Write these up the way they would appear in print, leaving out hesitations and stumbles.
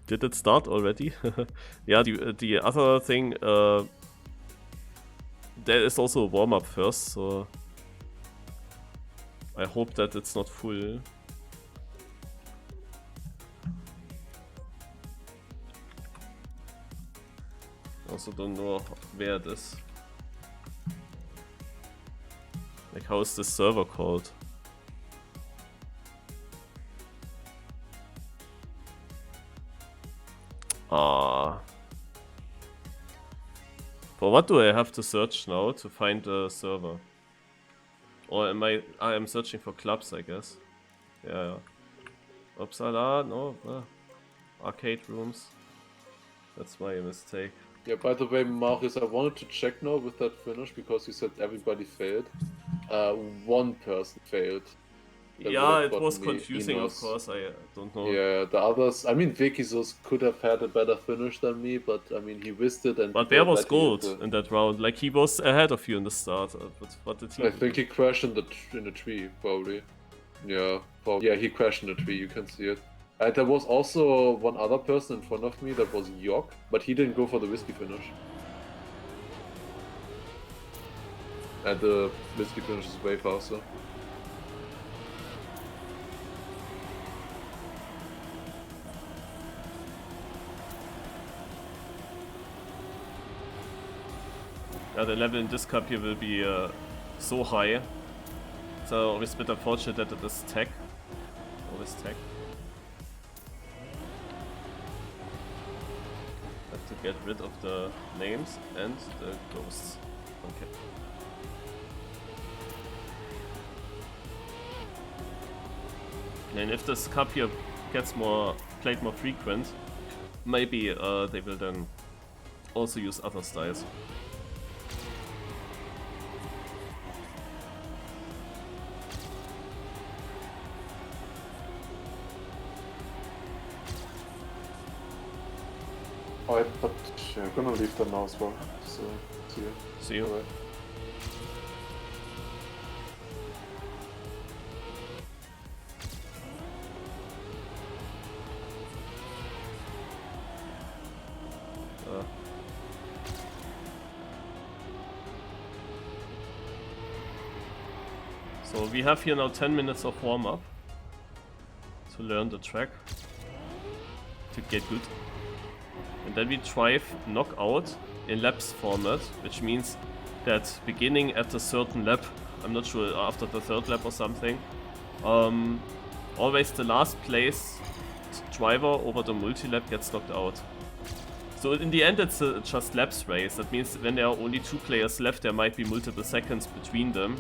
Did it start already? Yeah, the other thing, there is also a warm-up first, so I hope that it's not full. Also don't know where it is. Like, how is this server called? Ah. For what do I have to search now to find a server? Or am I am searching for clubs, I guess. Yeah. Uppsala, no. Arcade rooms. That's my mistake. Yeah, by the way, Marius, I wanted to check now with that finish because you said everybody failed. One person failed. Yeah, it was confusing, of course. I don't know. Yeah, the others. I mean, Vikisos could have had a better finish than me, but I mean, he whisked it and. But there was gold in that round. Like, he was ahead of you in the start. But what did he? I think he crashed in the tree, probably. Yeah, probably. Yeah, he crashed in the tree. You can see it. And there was also one other person in front of me that was York, but he didn't go for the whiskey finish. And the whiskey finish is way faster. Yeah, the level in this cup here will be so high. So always a bit unfortunate that it is tech. Always tech. Have to get rid of the names and the ghosts. Okay. And if this cup here gets played more frequent, maybe they will then also use other styles. Alright, but yeah, I'm gonna leave them now as well. So, see you. See you. Alright. So we have here now 10 minutes of warm-up to learn the track, to get good. And then we drive knockout in laps format, which means that beginning at a certain lap, I'm not sure, after the third lap or something, always the last place driver over the multi-lap gets knocked out. So in the end it's just laps race. That means when there are only 2 players left, there might be multiple seconds between them.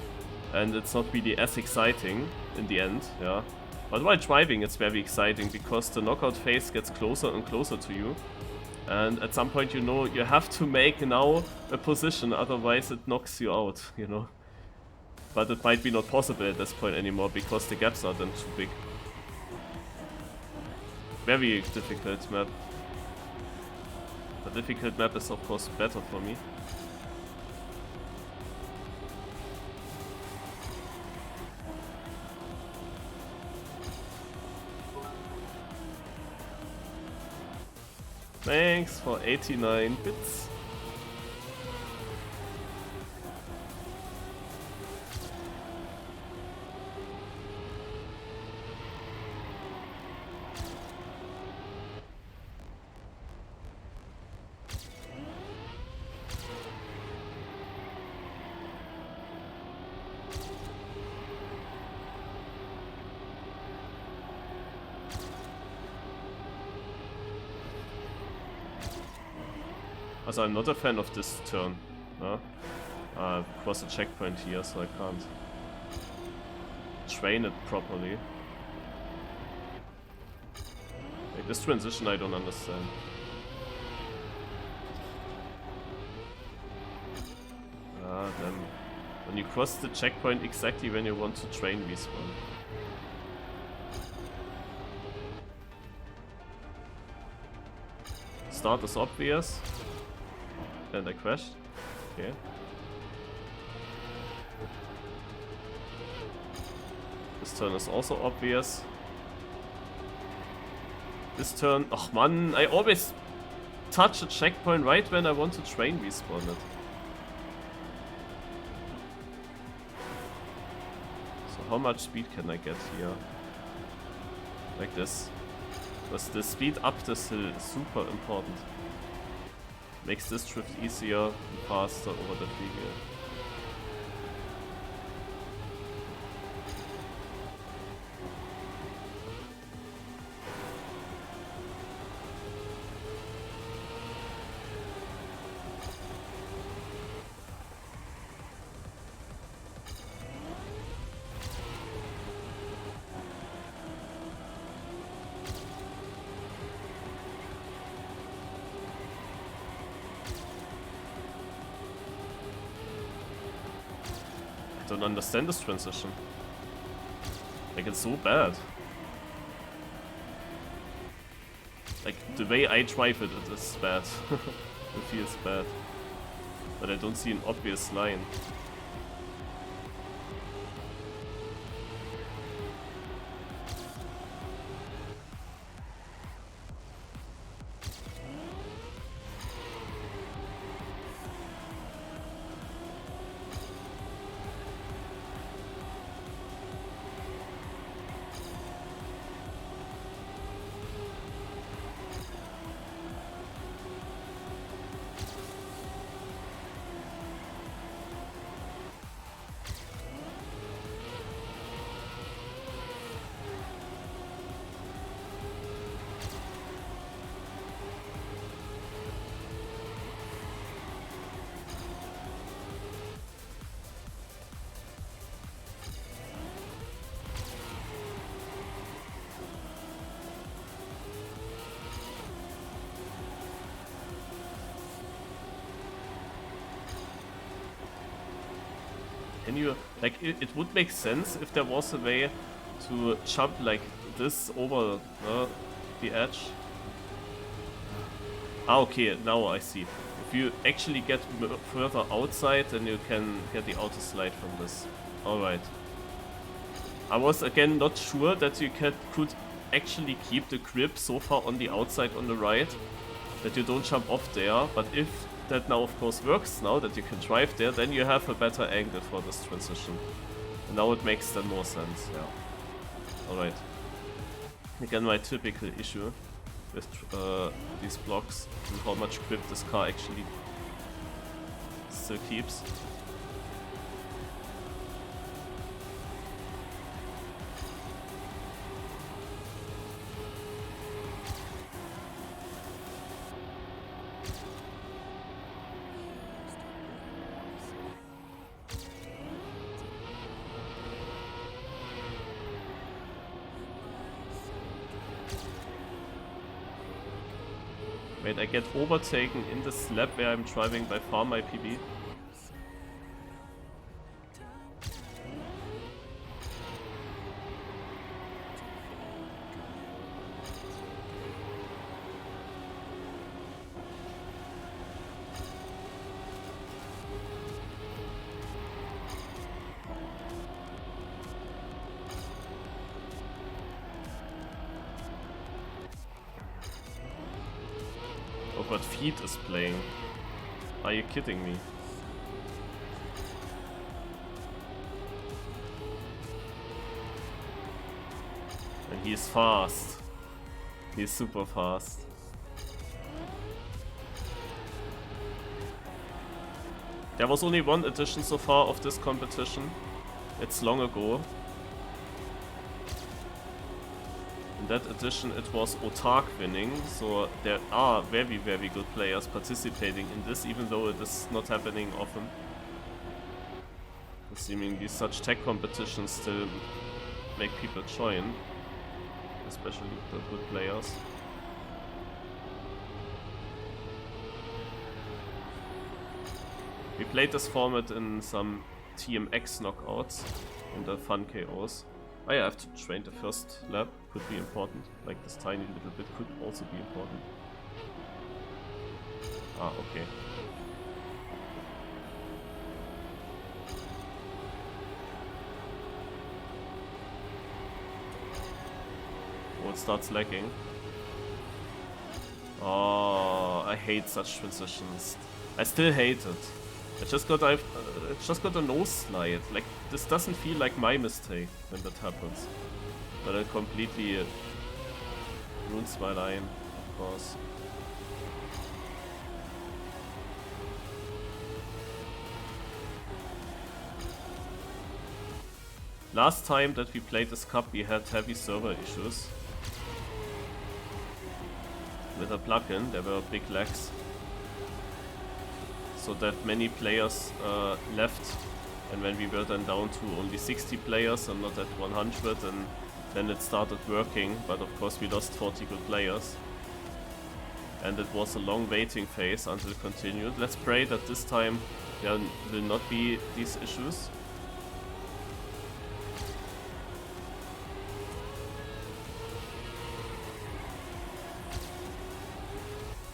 And it's not really as exciting in the end, yeah. But while driving it's very exciting because the knockout phase gets closer and closer to you. And at some point, you know, you have to make now a position, otherwise it knocks you out, you know. But it might be not possible at this point anymore because the gaps are then too big. Very difficult map. The difficult map is of course better for me. Thanks for 89 bits. Also, I'm not a fan of this turn. No? Cross a checkpoint here, so I can't train it properly. Like, this transition I don't understand. Then when you cross the checkpoint exactly when you want to train respawn. Start is obvious. And I crashed. Okay. This turn is also obvious. This turn... Oh man, I always touch a checkpoint right when I want to train respawn it. So how much speed can I get here? Like this. Because the speed up this hill is super important. Makes this drift easier and faster over the freewheel. I don't understand this transition. Like, it's so bad. Like, the way I drive it, it is bad. It feels bad. But I don't see an obvious line. Can you, like, it would make sense if there was a way to jump like this over the edge. Ah, okay, now I see. If you actually get further outside, then you can get the auto slide from this. Alright. I was again not sure that you could actually keep the grip so far on the outside on the right that you don't jump off there, but if that now of course works, now that you can drive there, then you have a better angle for this transition. And now it makes then more sense, yeah. Alright. Again, my typical issue with these blocks and how much grip this car actually still keeps. Wait, I get overtaken in this lap where I'm driving by far my PB. Oh, but Feet is playing. Are you kidding me? And he is fast. He is super fast. There was only one edition so far of this competition. It's long ago. In that edition it was Otak winning, so there are very, very good players participating in this, even though it is not happening often. Seemingly such tech competitions still make people join, especially the good players. We played this format in some TMX knockouts and the fun KOs. Oh yeah, I have to train the first lap, could be important. Like this tiny little bit could also be important. Ah, okay. Oh, it starts lagging. Oh, I hate such transitions. I still hate it. I just got a nose slide. Like, this doesn't feel like my mistake when that happens. But it completely ruins my line, of course. Last time that we played this cup, we had heavy server issues. With a plugin, there were big lags. So that many players left, and when we were then down to only 60 players and not at 100, and then it started working, but of course we lost 40 good players. And it was a long waiting phase until it continued. Let's pray that this time there will not be these issues.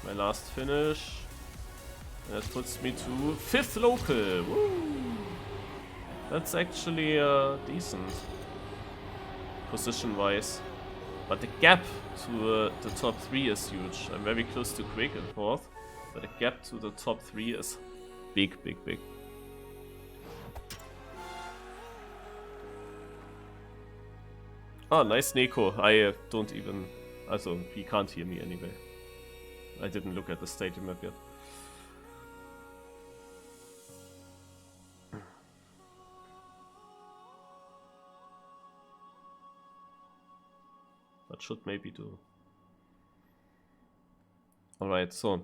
My last finish. And that puts me to 5th local. Woo! That's actually decent, position-wise. But the gap to the top 3 is huge. I'm very close to Quick in 4th, but the gap to the top 3 is big, big, big. Oh, nice Neko. I don't even... Also, he can't hear me anyway. I didn't look at the stadium map yet. That should maybe do. Alright, so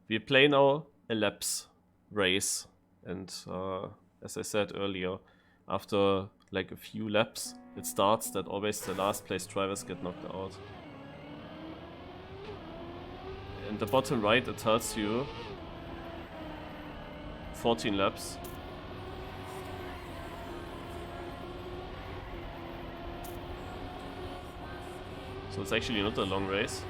we play now a laps race, and as I said earlier, after like a few laps it starts that always the last place drivers get knocked out. In the bottom right it tells you 14 laps. So it's actually not a long race.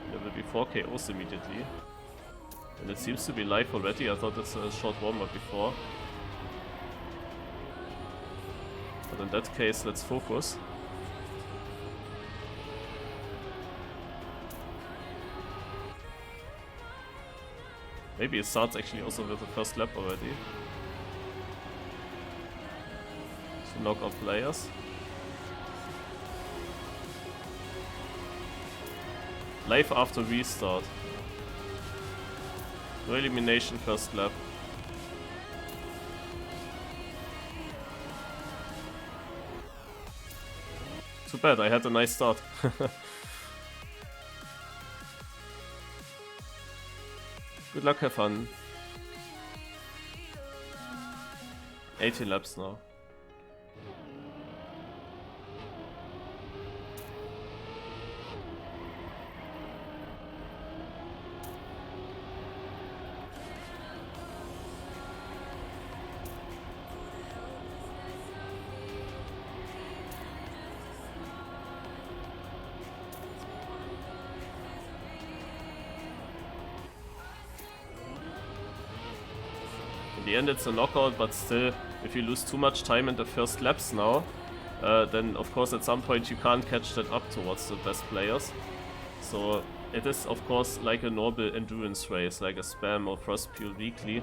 There will be 4 KOs immediately. And it seems to be live already. I thought it's a short warm-up before. But in that case, let's focus. Maybe it starts actually also with the first lap already. To knock out players. Live after restart. No elimination first lap. Too bad, I had a nice start. Good luck, have fun. 80 laps now. In the end it's a knockout, but still, if you lose too much time in the first laps now, then of course at some point you can't catch that up towards the best players. So it is of course like a normal endurance race, like a Spam or Frostpure Weekly.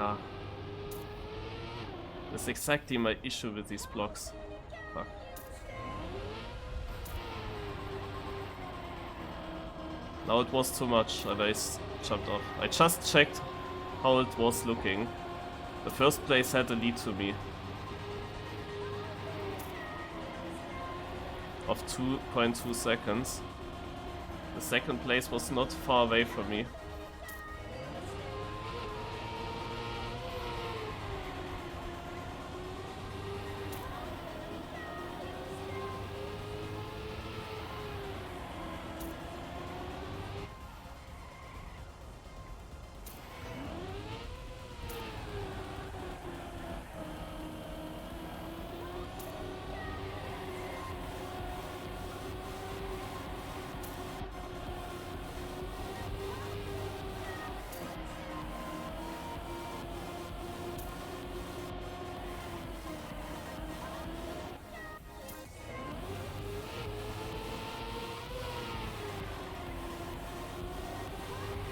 Ah. That's exactly my issue with these blocks. Fuck. Now it was too much and I jumped off. I just checked how it was looking. The first place had a lead to me of 2.2 seconds. The second place was not far away from me.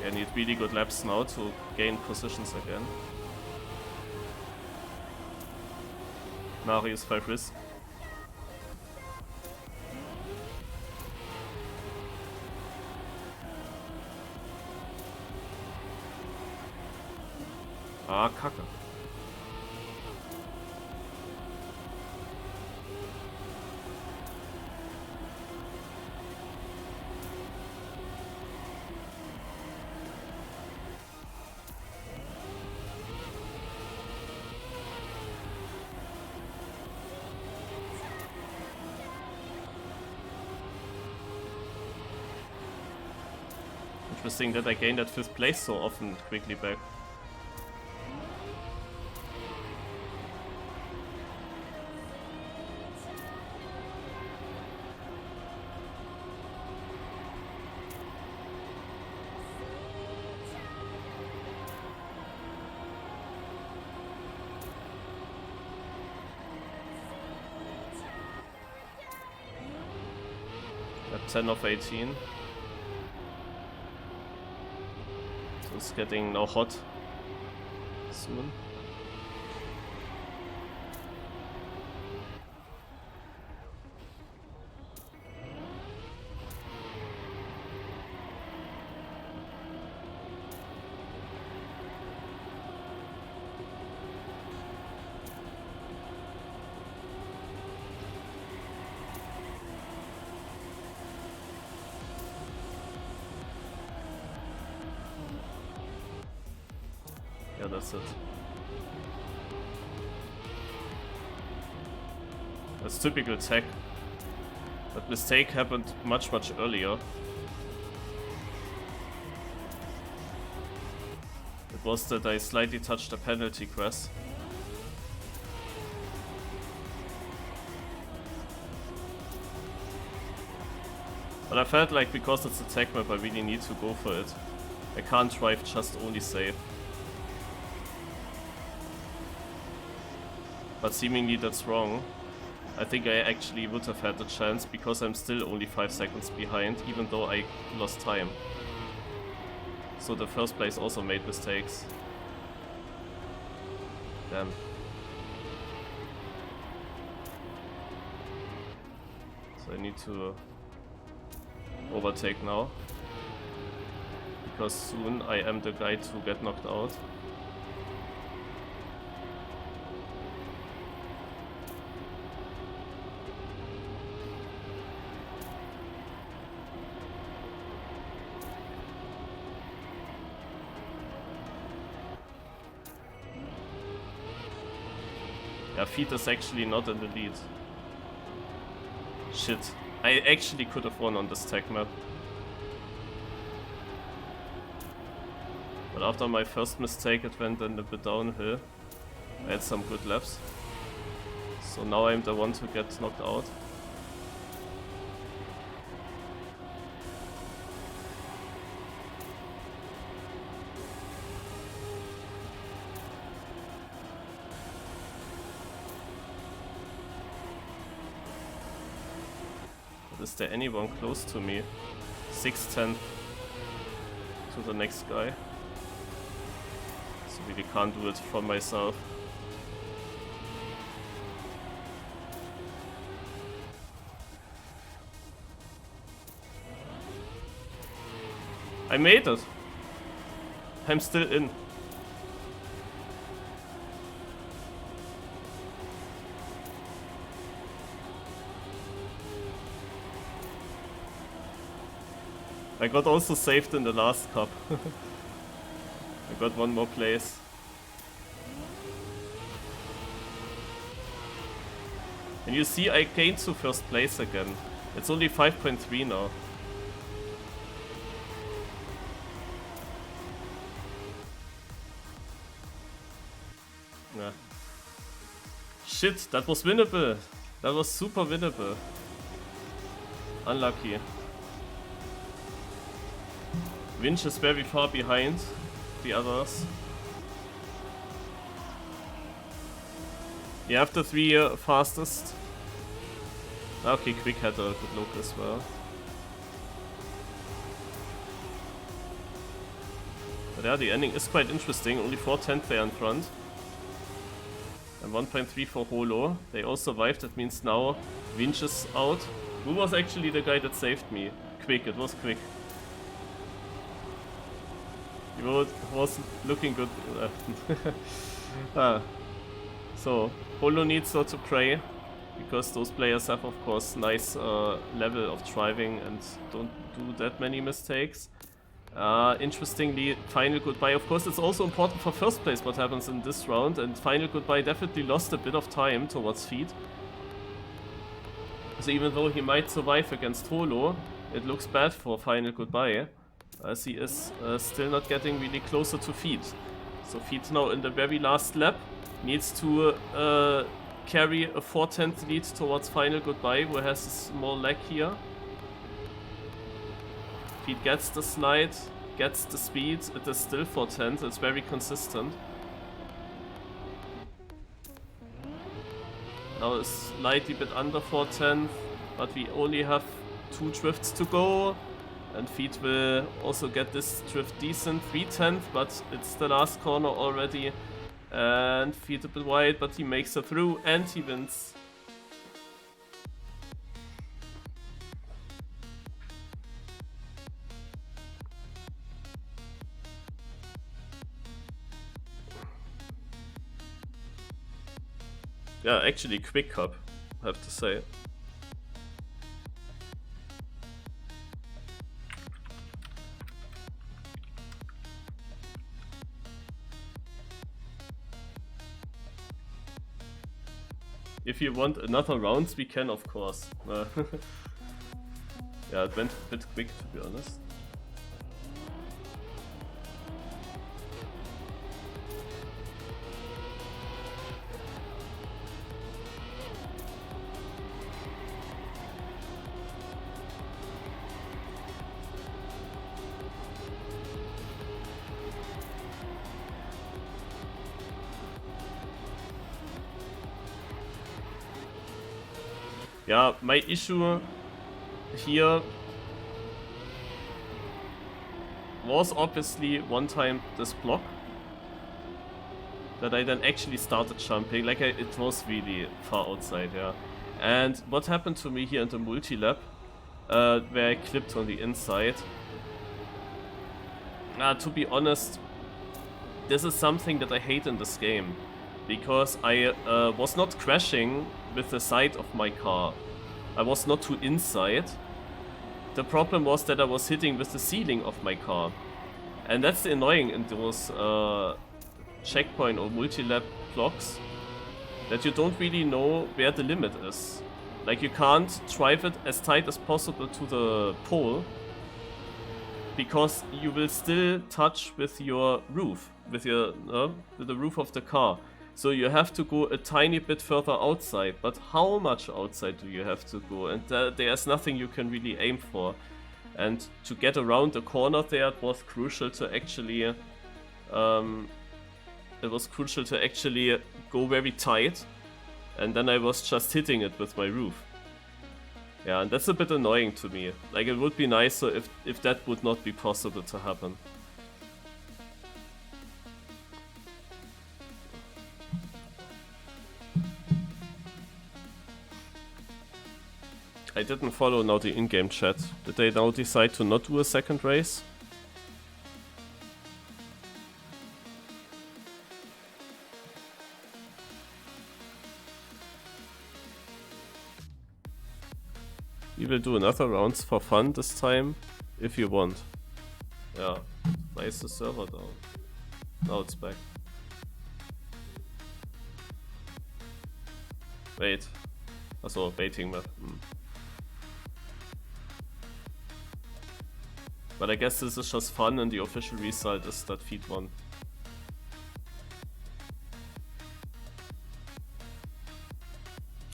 I need really good laps now to gain positions again. Marius 5 risk. Ah, Kacke. Interesting that I gained that 5th place so often quickly back. At 10 of 18. It's getting now hot soon. Yeah, that's it. That's typical tech. That mistake happened much earlier. It was that I slightly touched the penalty grass. But I felt like because it's a tech map I really need to go for it. I can't drive just only safe. But seemingly that's wrong. I think I actually would have had the chance because I'm still only 5 seconds behind, even though I lost time. So the first place also made mistakes. Damn. So I need to overtake now. Because soon I am the guy to get knocked out. Yeah, Feet is actually not in the lead. Shit. I actually could have won on this tech map. But after my first mistake it went a bit downhill. I had some good laps. So now I'm the one to get knocked out. Is there anyone close to me? 6'10" to the next guy. So Really can't do it for myself. I made it! I'm still in. I got also saved in the last cup. I got one more place. And you see, I gained to first place again. It's only 5.3 now. Yeah. Shit, that was winnable. That was super winnable. Unlucky. Winch is very far behind the others. You have the 3 fastest. Okay, Quick had a good look as well. But yeah, the ending is quite interesting. Only 4/10 there in front. And 1.3 for Holo. They all survived, that means now Winch is out. Who was actually the guy that saved me? Quick, it was Quick. He was looking good. So, Holo needs not to pray, because those players have of course nice level of driving and don't do that many mistakes. Interestingly, final goodbye, of course it's also important for first place what happens in this round, and final goodbye definitely lost a bit of time towards feet. So even though he might survive against Holo, it looks bad for final goodbye, as he is still not getting really closer to feet. So feet now in the very last lap needs to carry a 4/10 lead towards final goodbye, who has a small lag here. Feet gets the slide, gets the speed, it is still 4/10, it's very consistent. Now it's slightly bit under 4/10, but we only have 2 drifts to go. And Feet will also get this drift decent, 3/10, but it's the last corner already. And Feet a bit wide, but he makes it through and he wins. Yeah, actually quick cup, I have to say. If you want another rounds, we can, of course. Yeah, it went a bit quick, to be honest. Yeah, my issue here was obviously one time this block that I then actually started jumping, like it was really far outside, yeah. And what happened to me here in the MultiLap, where I clipped on the inside, to be honest, this is something that I hate in this game. Because I was not crashing with the side of my car. I was not too inside. The problem was that I was hitting with the ceiling of my car. And that's the annoying in those checkpoint or multi-lap blocks. That you don't really know where the limit is. Like you can't drive it as tight as possible to the pole. Because you will still touch with your roof. With the roof of the car. So you have to go a tiny bit further outside, but how much outside do you have to go? And there's nothing you can really aim for. And to get around the corner there, it was crucial to actually go very tight. And then I was just hitting it with my roof. Yeah, and that's a bit annoying to me. Like it would be nicer if that would not be possible to happen. I didn't follow now the in-game chat. Did they now decide to not do a second race? We will do another rounds for fun this time, if you want. Yeah, why is the server down? Now it's back. Wait. Also, waiting map. But I guess this is just fun and the official result is that feed won.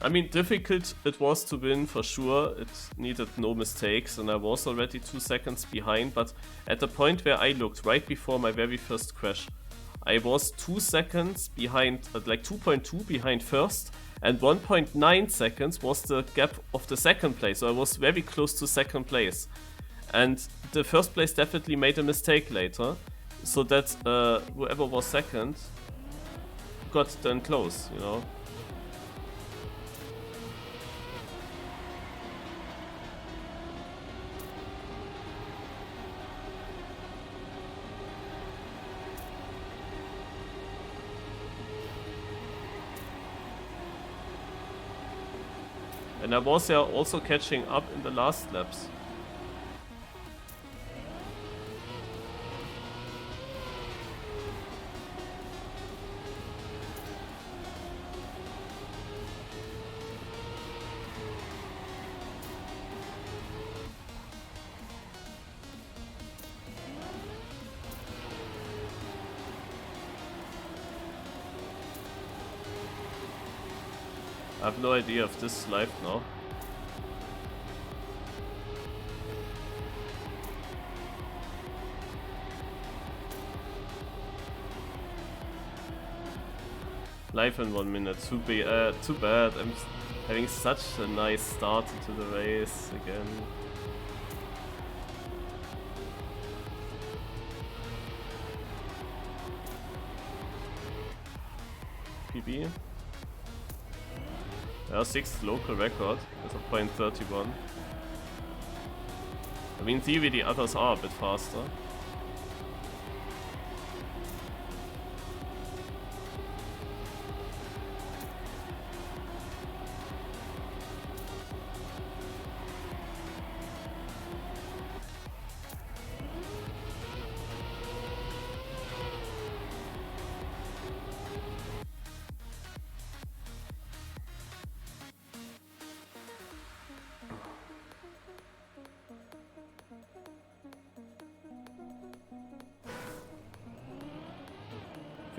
I mean, difficult it was to win for sure. It needed no mistakes and I was already 2 seconds behind, but at the point where I looked right before my very first crash, I was 2 seconds behind, like 2.2 behind first, and 1.9 seconds was the gap of the second place, so I was very close to second place. And the first place definitely made a mistake later, so that whoever was second got then close, you know. And I was also catching up in the last laps. I have no idea if this is live now. Live in 1 minute. Too bad. I'm having such a nice start into the race again. PB. Yeah, 6th local record with a .31. I mean, in theory the others are a bit faster.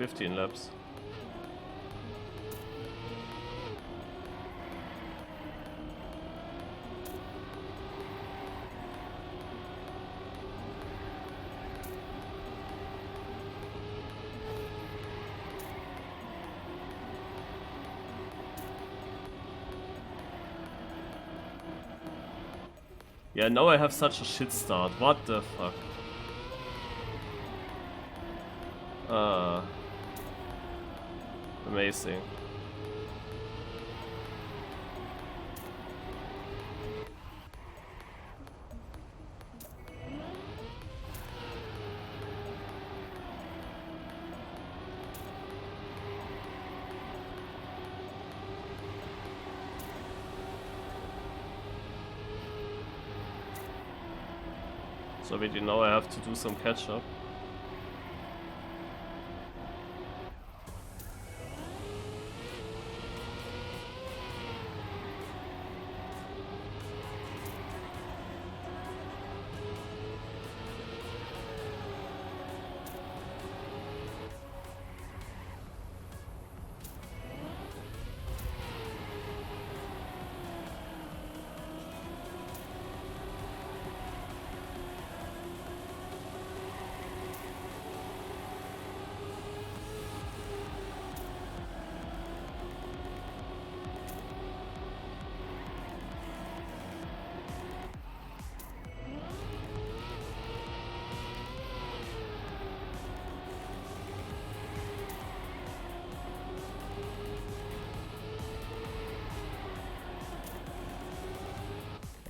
.15 laps. Yeah, now I have such a shit start. What the fuck? Amazing. So already now I have to do some catch up.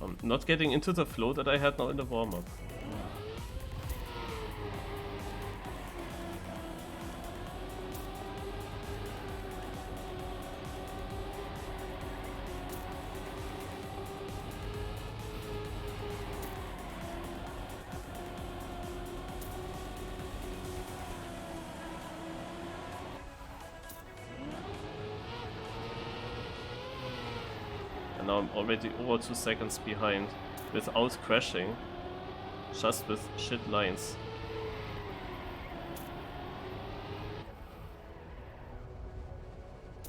I'm not getting into the flow that I had now in the warm-up. And now I'm already over 2 seconds behind without crashing, just with shit lines.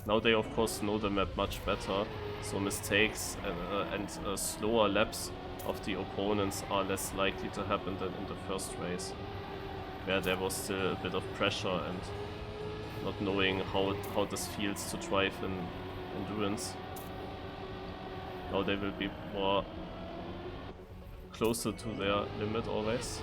Now they of course know the map much better, so mistakes and slower laps of the opponents are less likely to happen than in the first race, where there was still a bit of pressure and not knowing how this feels to drive in endurance. Now they will be more closer to their limit always.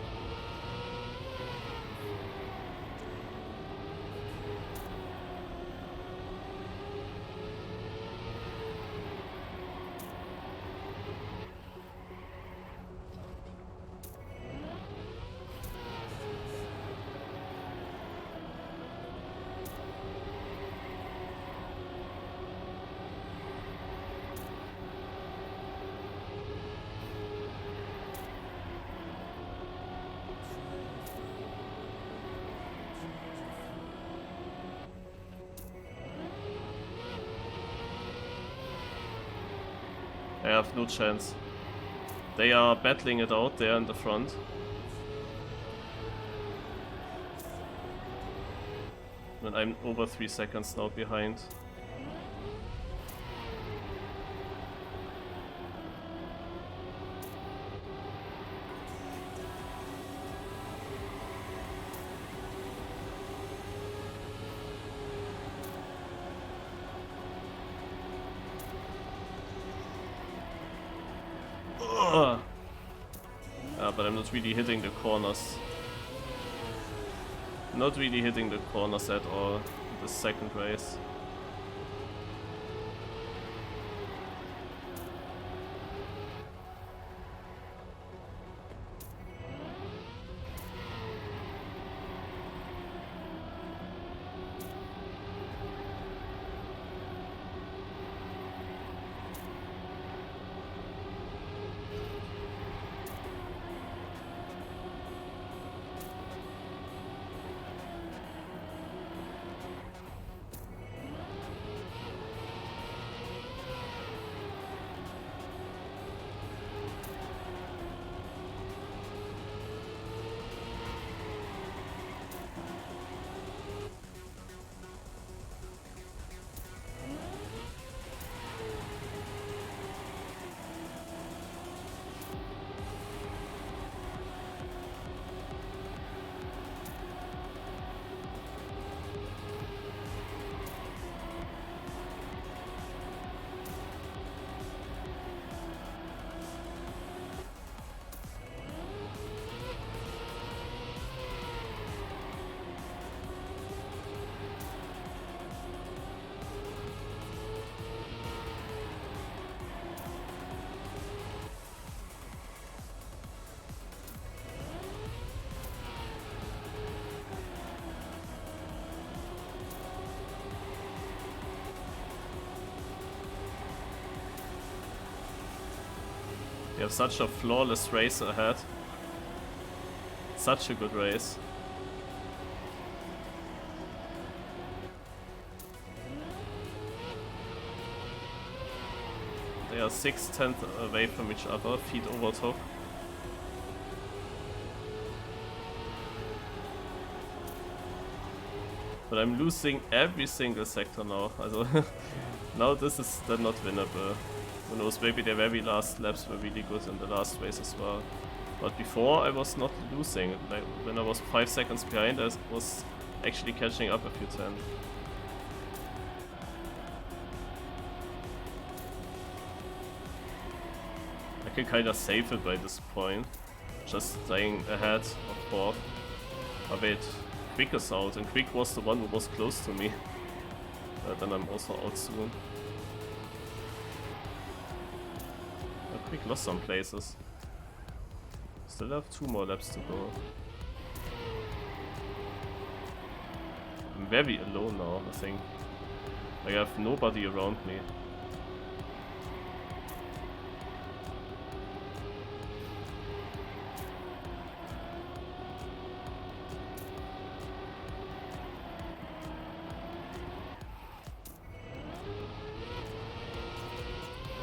I have no chance. They are battling it out there in the front. And I'm over 3 seconds now behind. But I'm not really hitting the corners. Not really hitting the corners at all in the second race. We have such a flawless race ahead. Such a good race. They are 6/10 away from each other, feet over top. But I'm losing every single sector now. Also now this is then not winnable. Who knows, maybe their very last laps were really good in the last race as well. But before I was not losing. Like when I was 5 seconds behind, I was actually catching up a few times. I can kinda save it by this point. Just staying ahead of fourth. Oh wait, Quick is out, and Quick was the one who was close to me. Then I'm also out soon. We lost some places. Still have 2 more laps to go. I'm very alone now, I think. I have nobody around me.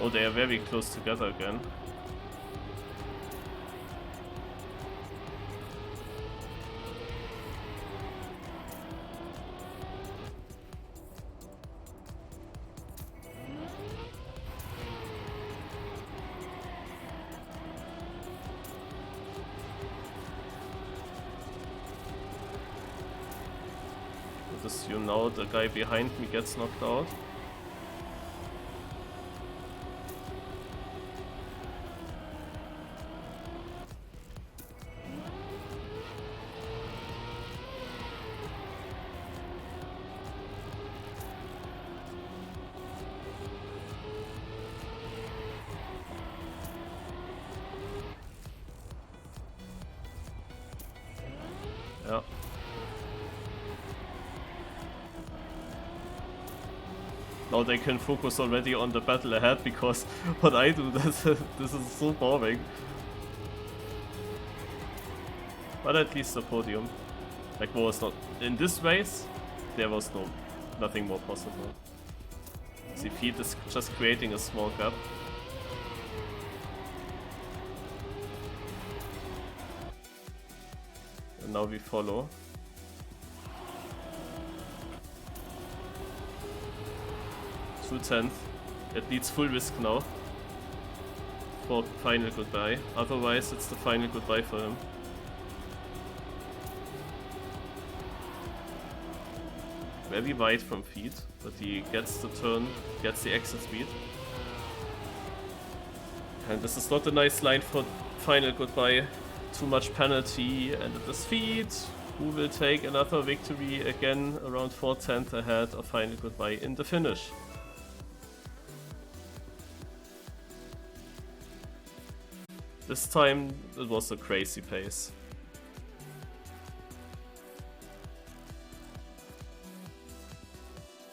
Oh, they are very close together again. Just you know, the guy behind me gets knocked out. Yeah. Now they can focus already on the battle ahead, because what I do, this is so boring. But at least the podium. Like, was not in this race, there was nothing more possible. The feed is just creating a small gap. And now we follow. Through 10th. It needs full risk now for final goodbye. Otherwise, it's the final goodbye for him. Very wide from feet, but he gets the turn, gets the exit speed. And this is not a nice line for final goodbye. Too much penalty, and it is feet, who will take another victory again around 4/10 ahead of final goodbye in the finish. This time it was a crazy pace.